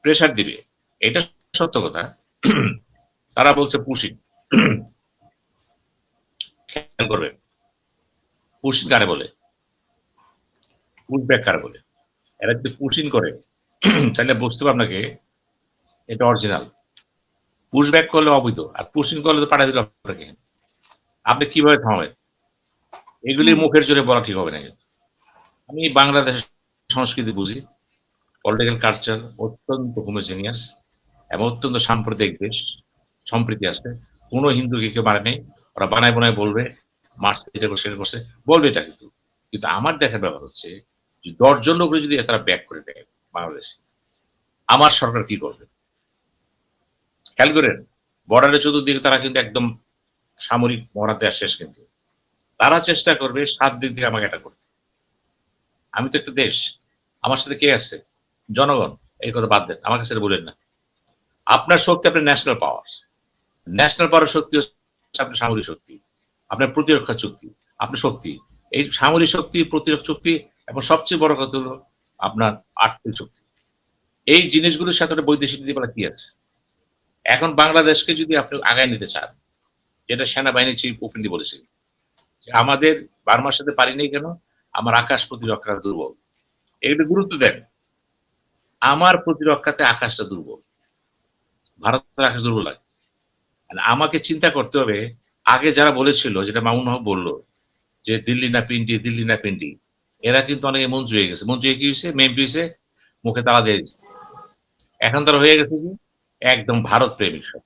Pressure দিবে, এটা সত্য কথা। তারা বলছে পুশিং। খেয়াল করবেন, পুশিং কারে বলে, পুশব্যাক কারে বলে। এরা যদি পুশিং করে তাহলে বুঝতে হবে আপনাকে এটা অরিজিনাল। পুশব্যাক করলে অবৈধ, আর পুশিং করলে তো পাঠিয়ে দিল আপনাকে। আপনি কিভাবে থামাবেন? এগুলি মুখের জোরে বলা ঠিক হবে না। আমি বাংলাদেশের সংস্কৃতি বুঝি, পলিটিক্যাল কালচার অত্যন্ত হোমোজেনিয়াস এবং অত্যন্ত সাম্প্রদায়িক দেশ, সম্প্রীতি আছে। কোনো হিন্দুকে কেউ মারে নেই, ওরা বানায় বানায় বলবে মারছে, এটা করছে, এটা করছে, বলবে এটা। কিন্তু কিন্তু আমার দেখার ব্যাপার হচ্ছে যে ১০ জন লোক যদি তারা ব্যাক করে দেয় বাংলাদেশে, আমার সরকার কি করবে? খেয়াল করেন, বর্ডারের চতুর্দিকে তারা কিন্তু একদম সামরিক মহড়া দেওয়া শেষ। কিন্তু তারা চেষ্টা করবে ৭ দিক থেকে আমাকে এটা করতে। আমি তো একটা দেশ, আমার সাথে কে আছে? জনগণ। এই কথা বাদ দেন, আমার কাছে বলেন না। আপনার শক্তি আপনার ন্যাশনাল পাওয়ার। ন্যাশনাল পাওয়ার শক্তি হচ্ছে আপনার সামরিক শক্তি, আপনার প্রতিরক্ষা শক্তি, আপনার শক্তি। এই সামরিক শক্তি, প্রতিরক্ষা শক্তি এবং সবচেয়ে বড় কথা হলো আপনার আর্থিক শক্তি। এই জিনিসগুলোর সাথে বৈদেশিক নীতিমালা কি আছে? এখন বাংলাদেশকে যদি আপনি আগায় নিতে চান, যেটা সেনাবাহিনী চিফ ওপেনলি বলেছে, আমাদের বার্মার সাথে পারি নেই কেন? আমার আকাশ প্রতিরক্ষা দুর্বল। এগুলো গুরুত্ব দেন। আমার প্রতিরক্ষাতে আকাশটা দুর্বল, ভারতের আকাশ দুর্বল লাগে। আমাকে চিন্তা করতে হবে, আগে যারা বলেছিল, যেটা মামুন হক বললো যে দিল্লি না পিন্ডি, দিল্লি না পিন্ডি, এরা কিন্তু অনেকে মন্ত্রী হয়ে গেছে। মন্ত্রী কি হয়েছে? মেমপি হয়েছে, মুখে তালা দিয়ে দিচ্ছে। এখন তারা হয়ে গেছে কি একদম ভারত প্রেমিক সব,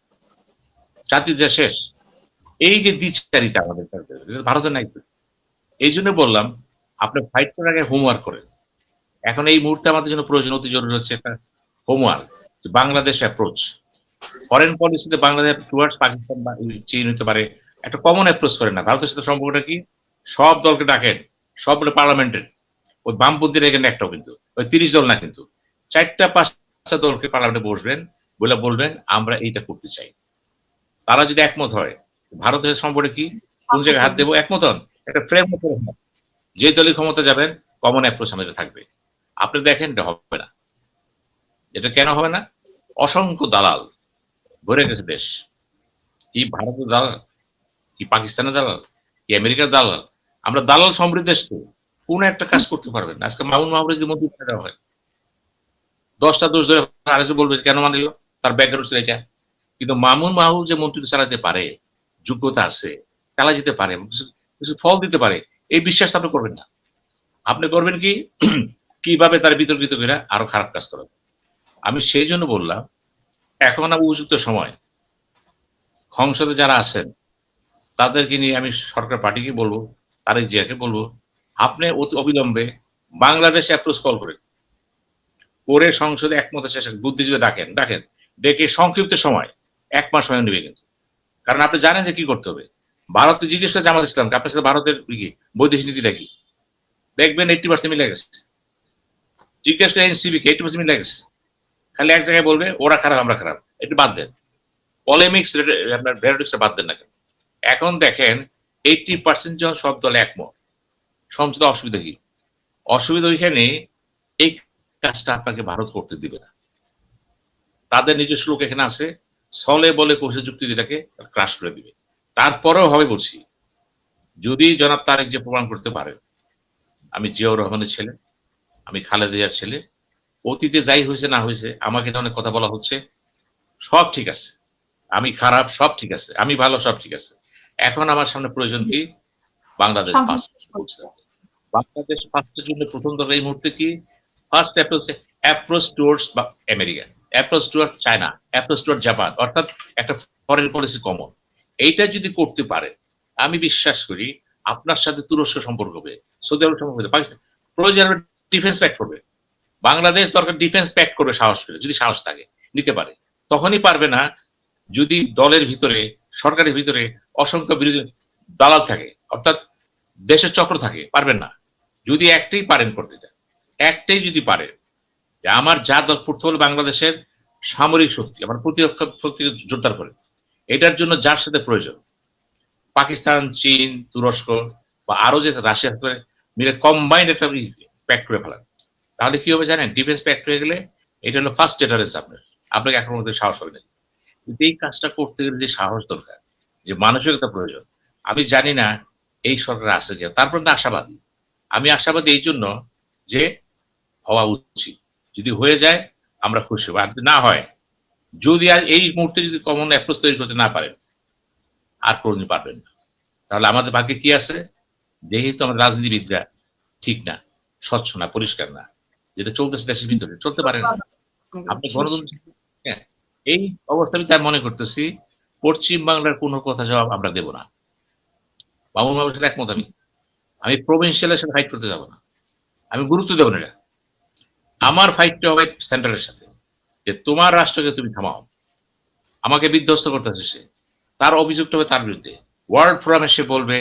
জাতির শেষ। এই যে দ্বিচারিতা আমাদের ভারতের নাই। এই জন্য বললাম আপনি ফাইট করার আগে হোমওয়ার্ক করেন। এখন এই মুহূর্তে আমাদের জন্য প্রয়োজন, অতি জরুরি হচ্ছে একটা হোমওয়ার্ক, বাংলাদেশ অ্যাপ্রোচ। ফরেন পলিসিতে বাংলাদেশ টুয়ার্ডস পাকিস্তান বা চীন হতে পারে, একটা কমন অ্যাপ্রোচ করেন না। ভারতের সাথে সম্পর্কটা কি? সব দলকে ডাকেন, সব পার্লামেন্টের। ওই বামপন্থীরা এখানে একটাও কিন্তু, ওই ৩০ দল না কিন্তু, ৪টা-৫টা দলকে পার্লামেন্টে বসবেন, বলে বলবেন আমরা এইটা করতে চাই। তারা যদি একমত হয়, ভারতের সম্পর্কে কি, কোন জায়গায় হাত দেবো, একমত হন, একটা ফ্রেমওয়ার্ক করে হন। যে দলই ক্ষমতা যাবেন, কমন অ্যাপ্রোচ আমাদের থাকবে। আপনি দেখেন এটা হবে না। এটা কেন হবে না? অসংখ্য দালাল ভরে গেছে দেশ। কি ভারতের দালাল, কি পাকিস্তানের দালাল, কি আমেরিকার দালাল। আমরা দালাল সমৃদ্ধ দেশ তো, কোন একটা কাজ করতে পারবেন না। আজকে মামুন মাহমুদ যদি মন্ত্রী দেওয়া হয়, 10টা দোষ ধরে আরেকজন বলবে কেন মানিল, তার ব্যাকগ্রাউন্ড ছিল এটা। কিন্তু মামুন মাহমুদ যে মন্ত্রী চালাতে পারে, যোগ্যতা আছে, চালা যেতে পারে, কিছু ফল দিতে পারে, এই বিশ্বাস আপনি করবেন না। আপনি করবেন কি কিভাবে তার বিতর্কিত করে আরো খারাপ কাজ করা। আমি সেই জন্য বললাম এখন উপযুক্ত সময়। সংসদে যারা আছেন তাদেরকে নিয়ে আমি সরকার পার্টিকে বলবো, তারেক জিয়াকে বলবো, আপনি অতি অবিলম্বে বাংলাদেশ অ্যাপ্রোচ কল করেন, করে সংসদে একমত শেষে বুদ্ধিজীবী ডাকেন, ডেকে সংক্ষিপ্ত সময়, ১ মাস সময় নেবে কিন্তু। কারণ আপনি জানেন যে কি করতে হবে। ভারতকে জিজ্ঞেস করে জামাত ইসলামকে আপনার সাথে ভারতের বৈদেশিক নীতিটা কি, দেখবেন 80% মিলে গেছে। জিজ্ঞেস করে এনসিবি কে 80% মিলে গেছে। খালি এক জায়গায় বলবে ওরা খারাপ আমরা খারাপ, একটু বাদ দেন। পলেমিক্স আপনার ভ্যারোডিক্সটা বাদ দেন না কেন। এখন দেখেন 80% যখন সব দল একমত, সংসদে অসুবিধা কি? অসুবিধা ওইখানে এই কাজটা আপনাকে ভারত করতে দিবে না। তাদের নিজস্ব লোক এখানে আছে, ছলে বলে কৌশল যুক্তি এটাকে ক্রাশ করে দিবে। তারপরেও হবে বলছি, যদি জনাব তারেক যে প্রমাণ করতে পারে আমি জিয়াউর রহমানের ছেলে, আমি খালেদা জিয়ার ছেলে, অতীতে যাই হয়েছে না হয়েছে, আমাকে অনেক কথা বলা হচ্ছে, সব ঠিক আছে, আমি খারাপ সব ঠিক আছে, আমি ভালো সব ঠিক আছে। এখন আমার সামনে প্রয়োজন কি? বাংলাদেশ ফার্স্ট বলছে। বাংলাদেশ ফার্স্টের জন্য প্রথম দরকার এই মুহূর্তে কি? First approach towards America, approach toward China, approach toward Japan, অর্থাৎ একটা ফরেন পলিসি কমন। এইটা যদি করতে পারে, আমি বিশ্বাস করি আপনার সাথে তুরস্ক সম্পর্ক হবে, সৌদি আরব সম্পর্ক হবে, পাকিস্তান প্রয়োজন ডিফেন্স প্যাক্ট করবে। বাংলাদেশ দরকার ডিফেন্স প্যাক্ট করবে সাহস করে, যদি সাহস থাকে নিতে পারে। তখনই পারবে না যদি দলের ভিতরে, সরকারের ভিতরে অসংখ্য বিরোধী দালাল থাকে, অর্থাৎ দেশের চক্র থাকে, পারবেন না। যদি একটাই পারেন করতে চান, একটাই যদি পারেন যে আমার যা দল পড়তে হলে বাংলাদেশের সামরিক শক্তি, আমার প্রতিরক্ষা শক্তি জোরদার করে, এটার জন্য যার সাথে প্রয়োজন, পাকিস্তান, চীন, তুরস্ক বা আরো যে রাশিয়া মিলে কম্বাইন্ড একটা প্যাক্ট করে ফেলান, তাহলে কি হবে জানেন? ডিফেন্স প্যাক্ট হয়ে গেলে এটা হলো ফার্স্ট ডেটারেন্স আপনাকে এখন মধ্যে সাহস হবে না। কিন্তু এই কাজটা করতে গেলে যে সাহস দরকার, যে মানসিকতা প্রয়োজন, আমি জানি না এই সরকার আসে কিনা। তারপর না আশাবাদী, আমি আশাবাদী এই জন্য যে হওয়া উচিত, যদি হয়ে যায় আমরা খুশি হব, আর যদি না হয়, যদি আর এই মুহূর্তে যদি কমন অ্যাপ্রোচ তৈরি করতে না পারেন, আর কোনদিন পারবেন না। তাহলে আমাদের ভাগ্যে কি আছে? যেহেতু আমাদের রাজনীতিবিদরা ঠিক না, স্বচ্ছ না, পরিষ্কার না, যেটা চলতেছে দেশের ভিতরে চলতে পারে না। আপনি গণতন্ত্র, হ্যাঁ, এই অবস্থায় তাই মনে করতেছি পশ্চিম বাংলার কোনো কথা জবাব আমরা দেব না। মামুন বাবুর সাথে একমত আমি প্রভিন্সিয়ালের সাথে ফাইট করতে যাব না, আমি গুরুত্ব দেব না। আমার ফাইটটা হবে সেন্ট্রালের সাথে, যে তোমার রাষ্ট্রকে তুমি থামাও, আমাকে বিধ্বস্ত করতেছে সে, তার অভিযোগটা হবে তার বিরুদ্ধে। ওয়ার্ল্ড ফোরামে সে বলবে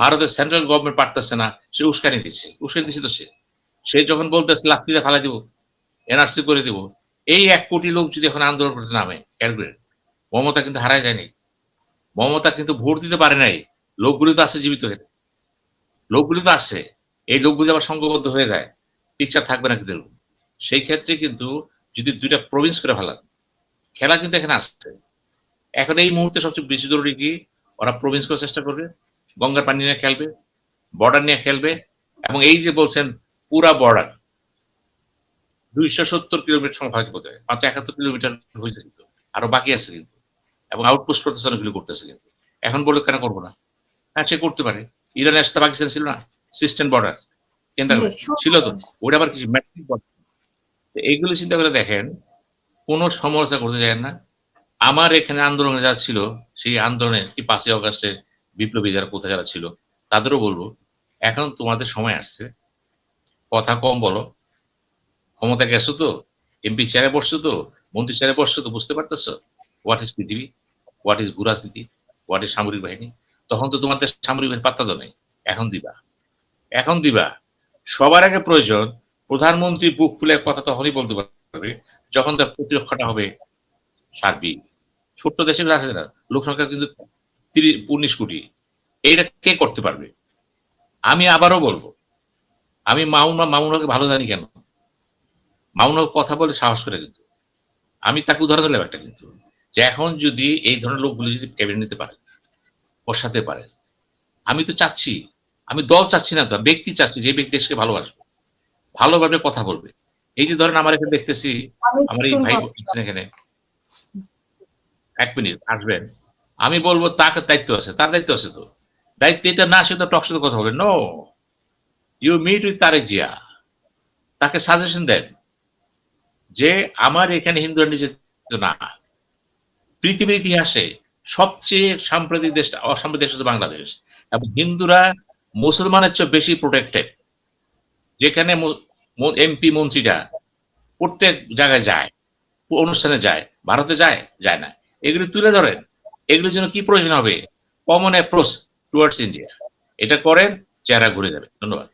ভারতের সেন্ট্রাল গভর্নমেন্ট পারতেছে না, সে উস্কানি দিচ্ছে তো সে যখন বলতেছে লাফিতে ফালাই দিব, এনআরসি করে দিব, এই 1 কোটি লোক যদি এখন আন্দোলন করতে নামে, ক্যালকুলেট, মমতা কিন্তু হারায় যায়নি, মমতা কিন্তু ভোট দিতে পারে নাই, লোকগুলি তো আছে জীবিত, লোকগুলি তো আছে, এই লোকগুলি আবার সংঘবদ্ধ হয়ে যায়, পিকচার থাকবে না কিন্তু। সেই ক্ষেত্রে কিন্তু যদি 2টা প্রভিন্স করে ফেলান, খেলা কিন্তু এখানে আসছে। এখন এই মুহূর্তে সবচেয়ে বেশি জরুরি কি, ওরা প্রভিন্স করার চেষ্টা করবে, গঙ্গার পানি নিয়ে খেলবে, বর্ডার নিয়ে খেলবে, এবং এই যে বলছেন পুরা বর্ডার 270 কিলোমিটার সময় হয়তো বোধ হয়, মাত্র 71 কিলোমিটার হয়েছে, কিন্তু আরো বাকি আছে কিন্তু, এবং আউটপোস্ট করতেছে, অনেকগুলো করতেছে কিন্তু। এখন বলে কেন করবো না? হ্যাঁ, সে করতে পারে। ইরানের সাথে পাকিস্তান ছিল না সিস্টেম বর্ডার, ছিল তো, ওটা আবার কিছু এইগুলো চিন্তা করে দেখেন, কোন সমালোচনা করতে যায় না। আমার এখানে আন্দোলনে যারা ছিল, সেই আন্দোলনে কি 5ই অগাস্টে বিপ্লবী যারা কোথায় যারা ছিল, তাদেরও বলবো এখন তোমাদের সময় আসছে, কথা কম বলো, ক্ষমতা গেছো তো, এমপি চেয়ারে বসছো তো, মন্ত্রী চেয়ারে বসছো তো, বুঝতে পারতেছো হোয়াট ইজ পৃথিবী, হোয়াট ইজ ভূরাজনীতি, হোয়াট ইজ সামরিক বাহিনী। তখন তো তোমাদের সামরিক বাহিনী পাত্তা দাও নাই, এখন দিবা, এখন দিবা। সবার আগে প্রয়োজন প্রধানমন্ত্রী বুক খুলে কথা তখনই বলতে পারবে যখন তার প্রতিরক্ষাটা হবে সার্বিক। ছোট্ট দেশের আছে না, লোক সংখ্যা কিন্তু 19 কোটি, এইটা কে করতে পারবে? আমি আবারও বলবো, আমি মামুনকে ভালো জানি কেন, মামুন কথা বলে সাহস করে, কিন্তু আমি তাকে উদাহরণ দিলাম একটা, কিন্তু যে এখন যদি এই ধরনের লোকগুলি যদি ক্যাবিনেট নিতে পারে, বসাতে পারে, আমি তো চাচ্ছি, আমি দল চাচ্ছি না তো, ব্যক্তি চাচ্ছি, যে ব্যক্তি দেশকে ভালোবাসবে, ভালোভাবে কথা বলবে। এই যে ধরেন আমার এখানে দেখতেছি, আমার এই ভাই বলছেন এখানে 1 মিনিট আসবেন, আমি বলবো তার দায়িত্ব আছে, তার দায়িত্ব আছে তো, দায়িত্ব এটা না, সে তো টক সাথে কথা বলে, no, you meet with Tarek Zia, তাকে সাজেশন দেন যে আমার এখানে হিন্দুরা নির্যাতিত না, পৃথিবীর ইতিহাসে সবচেয়ে সাম্প্রতিক দেশ, অসাম্প্রতিক দেশ হচ্ছে বাংলাদেশ, এবং হিন্দুরা মুসলমানের চেয়ে বেশি প্রোটেক্টেড, যেখানে এমপি মন্ত্রীরা প্রত্যেক জায়গায় যায়, অনুষ্ঠানে যায়, ভারতে যায়, যায় না, এগুলি তুলে ধরেন, এগুলির জন্য কি প্রয়োজন হবে, কমন অ্যাপ্রোচ টুয়ার্ডস ইন্ডিয়া, এটা করেন, চেহারা ঘুরে যাবে। ধন্যবাদ।